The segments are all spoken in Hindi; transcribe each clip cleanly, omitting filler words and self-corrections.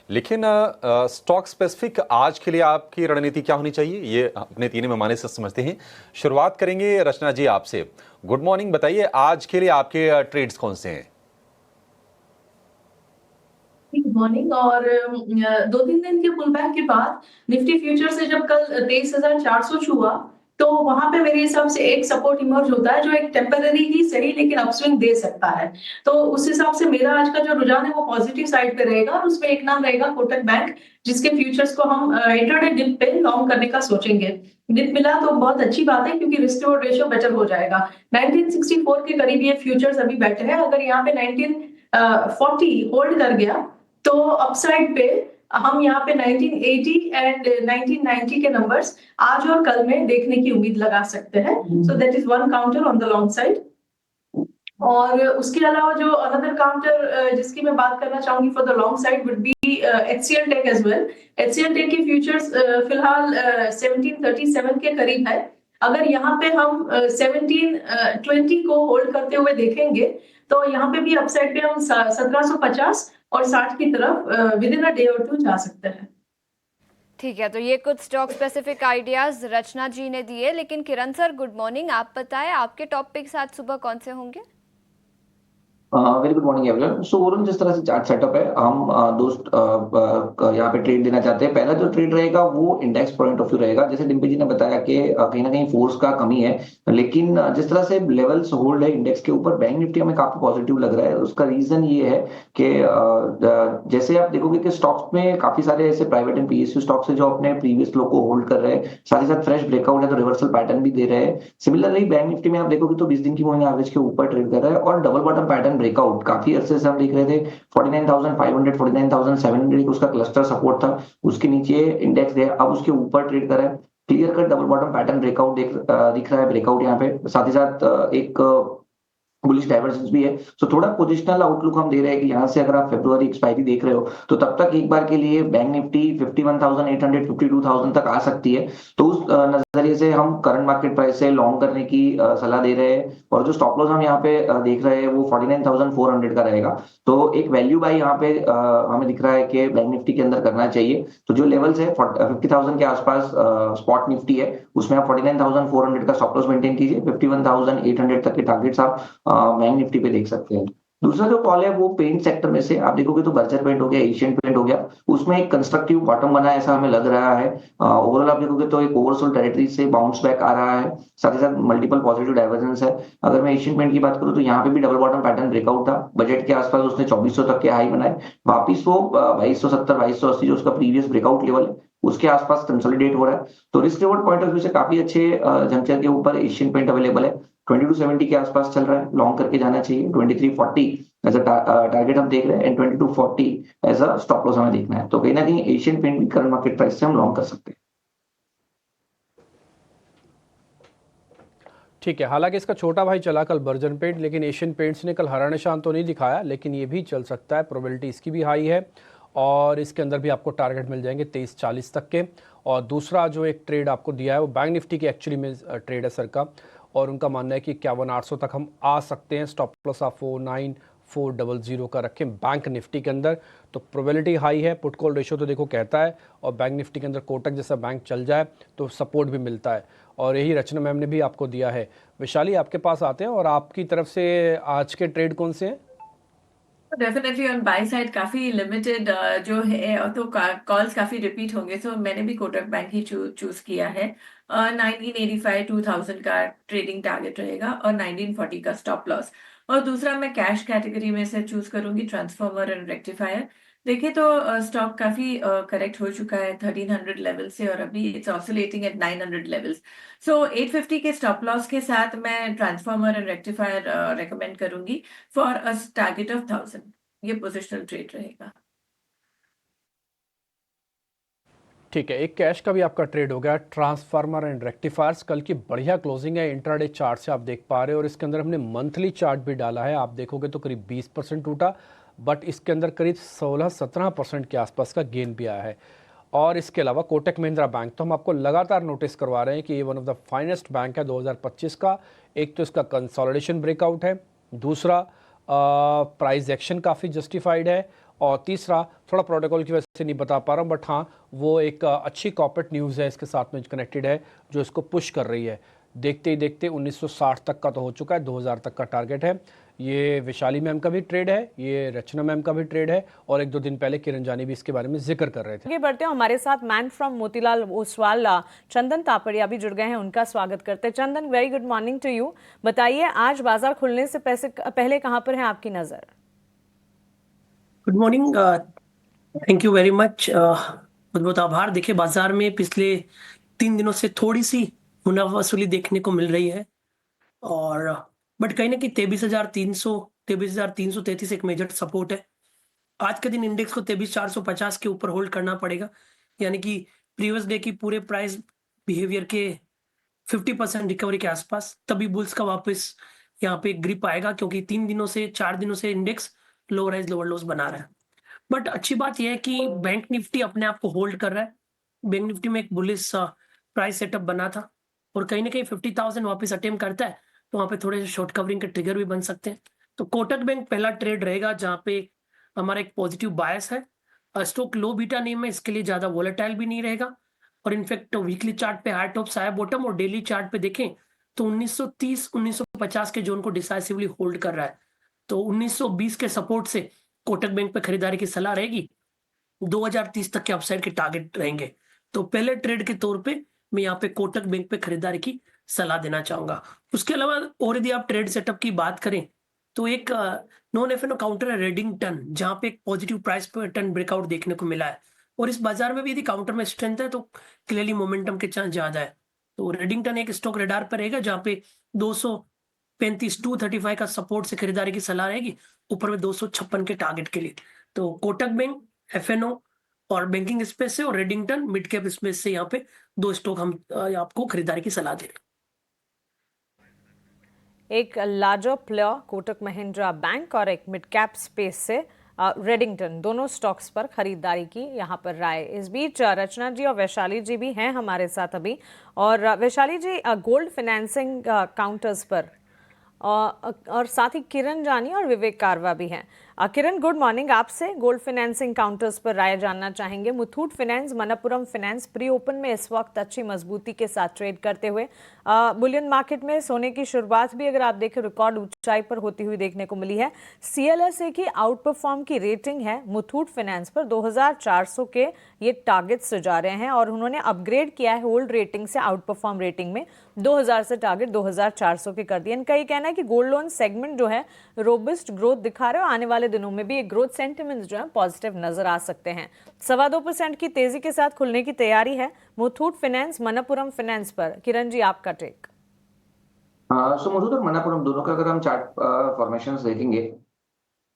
लेकिन स्टॉक स्पेसिफिक आज के लिए आपकी रणनीति क्या होनी चाहिए, ये अपने तीन मेहमानों से समझते हैं। शुरुआत करेंगे रचना जी आपसे। गुड मॉर्निंग, बताइए आज के लिए आपके ट्रेड्स कौन से हैं? Good morning. और 2-3 दिन के पुल बैक के बाद निफ्टी फ्यूचर से जब कल 23,400 छुआ, तो वहां पे मेरे हिसाब से एक सपोर्ट इमर्ज होता है जो एक टेम्पररी ही सही लेकिन अपस्विंग दे सकता है। तो उस हिसाब से मेरा आज का जो रुझान है वो पॉजिटिव साइड पे रहेगा और उसमें एक नाम रहेगा कोटक बैंक, जिसके फ्यूचर्स को हम इंट्राडे डिप पे लॉन्ग करने का सोचेंगे। डिप मिला तो बहुत अच्छी बात है क्योंकि रिस्क रिवॉर्ड रेशियो बेटर हो जाएगा। 1964 के करीब ये फ्यूचर्स अभी बैठे हैं। अगर यहाँ पे 1940 होल्ड कर गया तो अपसाइड पे हम यहाँ पे 1980 एंड 1990 के नंबर्स आज और कल में देखने की उम्मीद लगा सकते हैं। So that is one counter on the long side. और उसके अलावा जो अनदर काउंटर जिसकी मैं बात करना चाहूंगी for the long side would be HCL tech as well. HCL tech के फ्यूचर्स फिलहाल 1737 के करीब है। अगर यहाँ पे हम 1720 को होल्ड करते हुए देखेंगे तो यहाँ पे भी अपसाइड पे हम 1750 और 60 की तरफ विद इन अ डे और टू जा सकते हैं। ठीक है, तो ये कुछ स्टॉक स्पेसिफिक आइडियाज रचना जी ने दिए। लेकिन किरण सर, गुड मॉर्निंग, आप बताएं आपके टॉपिक्स आज सुबह कौन से होंगे? Very good morning everyone. So overall जिस तरह से चार्ट सेटअप है, हम यहाँ पे ट्रेड देना चाहते हैं। पहला जो ट्रेड रहेगा वो इंडेक्स पॉइंट ऑफ व्यू रहेगा। जैसे डिम्पी जी ने बताया कि कहीं ना कहीं फोर्स का कमी है, लेकिन जिस तरह से लेवल्स होल्ड है इंडेक्स के ऊपर, बैंक निफ्टी हमें काफी पॉजिटिव लग रहा है। उसका रीजन ये है कि जैसे आप देखोगे कि स्टॉक्स में काफी सारे ऐसे प्राइवेट एंड पीएसयू स्टॉक्स है जो अपने प्रीवियस लो को होल्ड कर रहे हैं, साथ ही साथ फ्रेश ब्रेकआउट है तो रिवर्सल पैटर्न भी दे रहे हैं। सिमिलरली बैंक निफ्टी में आप देखोगे तो 20 दिन की मूविंग एवरेज के ऊपर ट्रेड कर रहा है और डबल बॉटम पैटर्न ब्रेकआउट काफी अरसे से हम देख रहे थे। 49,500 49,700 उसका क्लस्टर सपोर्ट था, उसके नीचे इंडेक्स गया, अब उसके ऊपर ट्रेड कर रहा है। Clear cut double bottom pattern breakout दिख रहा है, ब्रेकआउट यहाँ पे। साथ ही साथ एक बुलिश डाइवर्जेंस भी है। सो थोड़ा पोजिशनल आउटलुक हम दे रहे हैं कि यहाँ से अगर आप फरवरी एक्सपायरी देख रहे हो तो तब तक एक बार के लिए बैंक निफ्टी 51,800 52,000 तक आ सकती है। तो उस नजरिए से हम करंट मार्केट प्राइस से लॉन्ग करने की सलाह दे रहे हैं। और जो स्टॉप लॉस हम यहाँ पे देख रहे हैं वो 49,400 का रहेगा। तो एक वैल्यू बाय यहाँ पे हमें दिख रहा है कि बैंक निफ्टी के अंदर करना चाहिए। तो जो लेवल्स है 50,000 के आसपास स्पॉट निफ्टी है, उसमें आप 49,400 का स्टॉप लॉस मेंटेन कीजिए। 51,800 तक के टारगेट्स आप बैंक निफ्टी पे देख सकते हैं। दूसरा जो कॉल है वो पेंट सेक्टर में से आप देखोगे तो बर्जर पेंट हो गया, एशियन पेंट हो गया, उसमें एक कंस्ट्रक्टिव बॉटम बना है ऐसा हमें लग रहा है। ओवरऑल आप देखोगे तो एक ओवरसोल्ड टेरिटरी से बाउंस बैक आ रहा है, साथ ही साथ मल्टीपल पॉजिटिव डाइवर्जेंस है। अगर मैं एशियन पेंट की बात करूं तो यहाँ पे भी डबल बॉटम पैटर्न ब्रेकआउट था, बजट के आसपास उसने 2400 तक के हाई बनाए, वापिस वो 2270 2280 जो उसका प्रीवियस ब्रेकआउट लेवल है उसके आसपास कंसोलिडेट हो रहा है। तो risk reward point of view से काफी अच्छे जंक्चर के ऊपर एशियन पेंट अवेलेबल है। 2270 के आसपास चल रहा है, लॉन्ग करके जाना चाहिए। 2340 एज अ टारगेट हम देख रहे हैं and 2240 as a stop loss हमें देखना है। तो कहीं ना कहीं एशियन पेंट भी करंट मार्केट प्राइस से हम लॉन्ग कर सकते हैं। ठीक है, हालांकि इसका छोटा भाई चला कल बर्जर पेंट, लेकिन एशियन पेंट्स ने कल हरा निशान तो नहीं दिखाया, लेकिन ये भी चल सकता है, प्रोबेबिलिटी इसकी भी हाई है। और इसके अंदर भी आपको टारगेट मिल जाएंगे 2340 तक के। और दूसरा जो एक ट्रेड आपको दिया है वो बैंक निफ्टी की एक्चुअली में ट्रेड है सर का, और उनका मानना है कि 51,800 तक हम आ सकते हैं। स्टॉप लॉस आप 49,400 का रखें बैंक निफ्टी के अंदर। तो प्रोबेबिलिटी हाई है, पुट कॉल रेशियो तो देखो कहता है, और बैंक निफ्टी के अंदर कोटक जैसा बैंक चल जाए तो सपोर्ट भी मिलता है। और यही रचना मैम ने भी आपको दिया है। वैशाली, आपके पास आते हैं, और आपकी तरफ से आज के ट्रेड कौन से हैं? डेफिनेटली ऑन बाय साइड काफी लिमिटेड जो है, और तो कॉल्स काफी रिपीट होंगे, तो मैंने भी कोटक बैंक ही चूज किया है। 1985 2000 का ट्रेडिंग टारगेट रहेगा और 1940 का स्टॉप लॉस। और दूसरा मैं कैश कैटेगरी में से चूज करूंगी ट्रांसफॉर्मर एंड रेक्टिफायर। देखिए तो स्टॉक काफी करेक्ट हो चुका है 1300 लेवल से, और अभी इट्स ऑसिलेटिंग एट 900 लेवल्स। सो 850 के स्टॉप लॉस के साथ मैं ट्रांसफॉर्मर एंड रेक्टिफायर रेकमेंड करूंगी फॉर अ टारगेट ऑफ 1000। ये पोजिशनल ट्रेड रहेगा। ठीक है, एक कैश का भी आपका ट्रेड हो गया, ट्रांसफार्मर एंड रेक्टिफायर्स। कल की बढ़िया क्लोजिंग है इंट्राडे चार्ट से आप देख पा रहे हो, और इसके अंदर हमने मंथली चार्ट भी डाला है। आप देखोगे तो करीब 20% टूटा, बट इसके अंदर करीब 16-17% के आसपास का गेन भी आया है। और इसके अलावा कोटक महिंद्रा बैंक तो हम आपको लगातार नोटिस करवा रहे हैं कि ये one of the finest bank है 2025 का। एक तो इसका कंसोलिडेशन ब्रेकआउट है, दूसरा प्राइस एक्शन काफ़ी जस्टिफाइड है, और तीसरा थोड़ा प्रोटोकॉल की वजह से नहीं बता पा रहा हूँ, बट हाँ वो एक अच्छी कॉर्पोरेट न्यूज़ है इसके साथ में कनेक्टेड है जो इसको पुश कर रही है। देखते ही देखते 1960 तक का तो हो चुका है, 2000 तक का टारगेट है। ये वैशाली मैम का भी ट्रेड है, ये रचना मैम का भी ट्रेड है, और एक दो दिन पहले किरण जानी भी इसके बारे में जिक्र कर रहे थे। आगे बढ़ते हैं, हमारे साथ मैन फ्रॉम मोतीलाल ओसवाल चंदन तापड़िया भी जुड़ गए हैं, उनका स्वागत करते हैं। Chandan, very good morning to you. बताइए आज बाजार खुलने से पहले कहां पर है आपकी नजर? Good morning, thank you very much. बहुत बहुत आभार। देखिए बाजार में पिछले 3 दिनों से थोड़ी सी मुनाफा वसूली देखने को मिल रही है, और बट कहीं ना कहीं 23,333 एक मेजर सपोर्ट है। आज के दिन इंडेक्स को 23,450 के ऊपर होल्ड करना पड़ेगा, यानी कि प्रीवियस डे की पूरे प्राइस बिहेवियर के 50% रिकवरी के आसपास, तभी बुल्स का वापस यहाँ पे ग्रिप आएगा, क्योंकि 4 दिनों से index lower rise lower loss बना रहा है। बट अच्छी बात यह है कि बैंक निफ्टी अपने आप को होल्ड कर रहा है। बैंक निफ्टी में एक बुलिश प्राइस सेटअप बना था, और कहीं ना कहीं 50,000 वापस अटेम्प्ट करता है तो वहां पे थोड़े से शॉर्ट कवरिंग के ट्रिगर भी बन सकते हैं। तो कोटक बैंक पहला ट्रेड रहेगा जहां पे हमारा एक पॉजिटिव बायस है। स्टॉक लो बीटा नेम है, इसके लिए ज्यादा वोलेटाइल भी नहीं रहेगा, और इनफैक्ट वीकली चार्ट पे हाई टॉप साया बॉटम, और डेली चार्ट पे देखें तो 1930 1950 के जोन को डिसाइसिवली होल्ड कर रहा है। तो 1920 के सपोर्ट से कोटक बैंक पे खरीदारी की सलाह रहेगी। 2030 तक के अपसाइड के टारगेट रहेंगे। तो पहले ट्रेड के तौर पे मैं यहाँ पे कोटक बैंक पे खरीदारी की सलाह देना चाहूंगा। उसके अलावा और यदि आप ट्रेड सेटअप की बात करें तो एक नॉन एफएनओ काउंटर है रेडिंगटन, जहां पे एक पॉजिटिव प्राइस पैटर्न ब्रेकआउट देखने को मिला है, और इस बाजार में भी यदि काउंटर में स्ट्रेंथ है तो क्लियरली मोमेंटम के चांस ज्यादा है। तो रेडिंगटन एक स्टॉक रेडार पर रहेगा जहां पे 235 235 का सपोर्ट से खरीदारी की सलाह रहेगी, ऊपर में 256 के टारगेट के लिए। तो कोटक बैंक एफएनओ और बैंकिंग स्पेस से, और रेडिंगटन मिड कैप स्पेस से यहाँ पे 2 स्टॉक हम आपको खरीदारी की सलाह दे रहे हैं। एक larger player Kotak Mahindra bank और एक मिड कैप स्पेस से रेडिंगटन, दोनों स्टॉक्स पर खरीदारी की यहाँ पर राय। इस बीच रचना जी और वैशाली जी भी हैं हमारे साथ अभी। और वैशाली जी, गोल्ड फाइनेंसिंग काउंटर्स पर और साथ ही किरण जानी और विवेक कारवा भी हैं। किरण, गुड मॉर्निंग। आपसे गोल्ड फाइनेंसिंग काउंटर्स पर राय जानना चाहेंगे। Muthoot finance, Manappuram finance pre open में इस वक्त अच्छी मजबूती के साथ ट्रेड करते हुए। बुलियन मार्केट में सोने की शुरुआत भी अगर आप देखें रिकॉर्ड ऊंचाई पर होती हुई देखने को मिली है। CLSA की आउट परफॉर्म की रेटिंग है मुथूट फाइनेंस पर 2400 के ये टारगेट्स जा रहे हैं, और उन्होंने अपग्रेड किया है होल्ड रेटिंग से आउट परफॉर्म रेटिंग में 2000 से टारगेट 2400 के कर दिए। इनका ये कहना है कि गोल्ड लोन सेगमेंट जो है रोबस्ट ग्रोथ दिखा रहे हैं, और आने वाले दिनों में भी एक ग्रोथ सेंटिमेंट्स जो है पॉजिटिव नजर आ सकते हैं। 2.25% की तेजी के साथ खुलने की तैयारी है मुथूट फाइनेंस मनप्पुरम फाइनेंस पर। किरण जी, आपका टेक? सो मुथूट और मनप्पुरम दोनों का अगर हम चार्ट फॉर्मेशंस देखेंगे,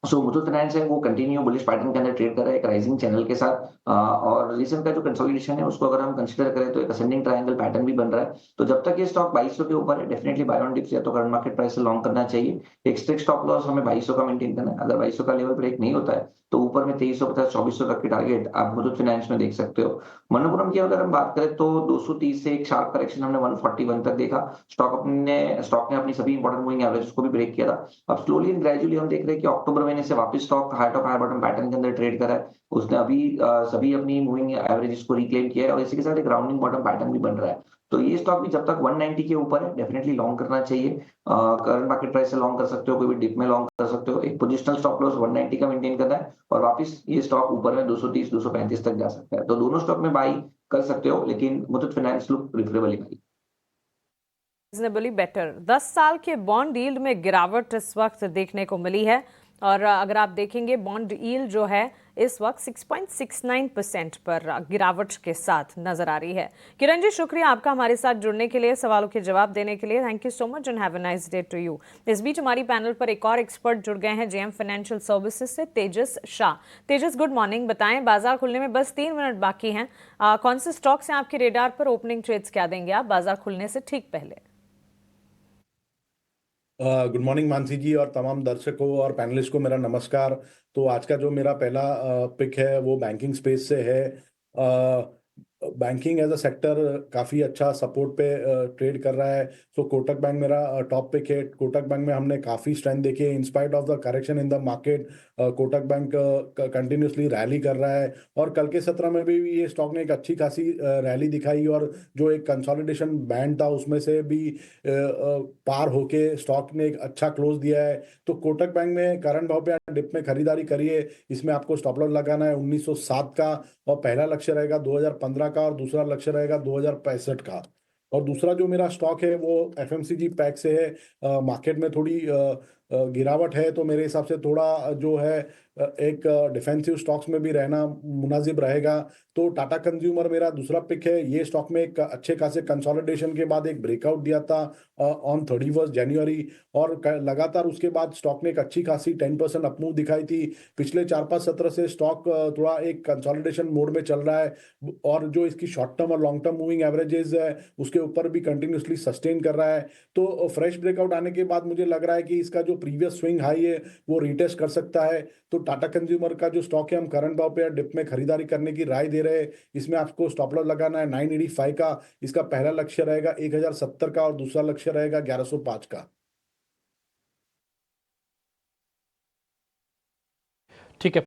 सो मुथूट फाइनेंस है वो कंटिन्यू बुलिश पैटर्न के अंदर ट्रेड कर रहा है एक राइजिंग चैनल के साथ, और रिसेंट का जो कंसोलिडेशन है उसको अगर हम कंसीडर करें तो एक असेंडिंग ट्रायंगल पैटर्न भी बन रहा है। तो जब तक ये स्टॉक 2200 के ऊपर है, डेफिनेटली बाय ऑन डिप्स या तो करंट मार्केट प्राइस से लॉन्ग करना चाहिए। एक स्ट्रिक्ट स्टॉप लॉस हमें 2200 का मेंटेन करना है। अगर 2200 का लेवल ब्रेक नहीं होता है तो ऊपर में 2350 2400 तक के टारगेट आप मुथूट फाइनेंस में देख सकते हो। मनप्पुरम की अगर हम बात करें तो 230 से एक शार्प करेक्शन हमने 141 तक देखा। स्टॉक ने अपनी सभी इंपॉर्टेंट मूविंग एवरेज को भी ब्रेक किया था। अब स्लोली एंड ग्रेजुअली हम देख रहे हैं कि अक्टूबर महीने से वापस stock high top high bottom pattern के अंदर ट्रेड करा है। उसने अभी सभी अपनी मूविंग एवरेजेस को रिक्लेम किया है, और इसी के साथ एक राउंडिंग बॉटम पैटर्न भी बन रहा है। तो ये स्टॉक भी जब तक 190 के ऊपर है डेफिनेटली लॉन्ग करना चाहिए। करंट मार्केट प्राइस से लॉन्ग कर सकते हो, कोई भी डिप में लॉन्ग कर सकते हो। एक पोजिशनल स्टॉप लॉस 190 का मेंटेन करना है, और वापस ये स्टॉक ऊपर में 230 235 तक जा सकता है। तो दोनों स्टॉक में बाई कर सकते हो, लेकिन Muthoot finance look preferably by. Reasonably better. 10 साल के बॉन्ड यील्ड में गिरावट इस वक्त देखने को मिली है, और अगर आप देखेंगे बॉन्ड यील्ड जो है इस वक्त 6.69% पर गिरावट के साथ नजर आ रही है। किरण जी, शुक्रिया आपका हमारे साथ जुड़ने के लिए, सवालों के जवाब देने के लिए। Thank you so much and have a nice day to you. इस बीच हमारी पैनल पर एक और एक्सपर्ट जुड़ गए हैं JM फाइनेंशियल सर्विसेज से, तेजस शाह। तेजस, गुड मॉर्निंग। बताएं, बाजार खुलने में बस 3 मिनट बाकी हैं, कौन से स्टॉक्स हैं आपके रेडार पर? ओपनिंग ट्रेड्स क्या देंगे आप बाजार खुलने से ठीक पहले? गुड मॉर्निंग मानसी जी, और तमाम दर्शकों और पैनलिस्ट को मेरा नमस्कार। तो आज का जो मेरा पहला पिक है वो बैंकिंग स्पेस से है। बैंकिंग एज अ सेक्टर काफ़ी अच्छा सपोर्ट पे ट्रेड कर रहा है। सो कोटक बैंक मेरा टॉप पिक है। कोटक बैंक में हमने काफ़ी स्ट्रेंथ देखी है in spite of the correction in the market. Kotak bank continuously rally कर रहा है और कल के सत्र में भी ये स्टॉक ने एक अच्छी खासी रैली दिखाई और जो एक कंसोलिडेशन बैंड था उसमें से भी पार होके स्टॉक ने एक अच्छा क्लोज दिया है। तो कोटक बैंक में करंट भाव पे डिप में खरीदारी करिए। इसमें आपको स्टॉप लॉस लगाना है 1907 का और पहला लक्ष्य रहेगा 2015 का और दूसरा लक्ष्य रहेगा 2065 का। और दूसरा जो मेरा स्टॉक है वो एफएमसीजी पैक से है। मार्केट में थोड़ी गिरावट है तो मेरे हिसाब से थोड़ा जो है एक डिफेंसिव स्टॉक्स में भी रहना मुनासिब रहेगा। तो टाटा कंज्यूमर मेरा दूसरा पिक है। ये स्टॉक में एक अच्छे खासे कंसोलिडेशन के बाद एक ब्रेकआउट दिया था ऑन 31 जनवरी और लगातार उसके बाद स्टॉक ने एक अच्छी खासी 10% अपमूव दिखाई थी। पिछले 4-5 सत्र से स्टॉक थोड़ा एक कंसोलिडेशन मोड में चल रहा है और जो इसकी शॉर्ट टर्म और लॉन्ग टर्म मूविंग एवरेजेस है उसके ऊपर भी कंटिन्यूसली सस्टेन कर रहा है। तो फ्रेश ब्रेकआउट आने के बाद मुझे लग रहा है कि इसका जो प्रीवियस स्विंग हाई है वो रिटेस्ट कर सकता है। तो टाटा कंज्यूमर का जो स्टॉक है हम करंट भाव पे डिप में खरीदारी करने की राय दे रहे हैं। इसमें आपको स्टॉप लॉस लगाना है 985 का। इसका पहला लक्ष्य रहेगा 1070 का और दूसरा लक्ष्य रहेगा 1105 का। ठीक है।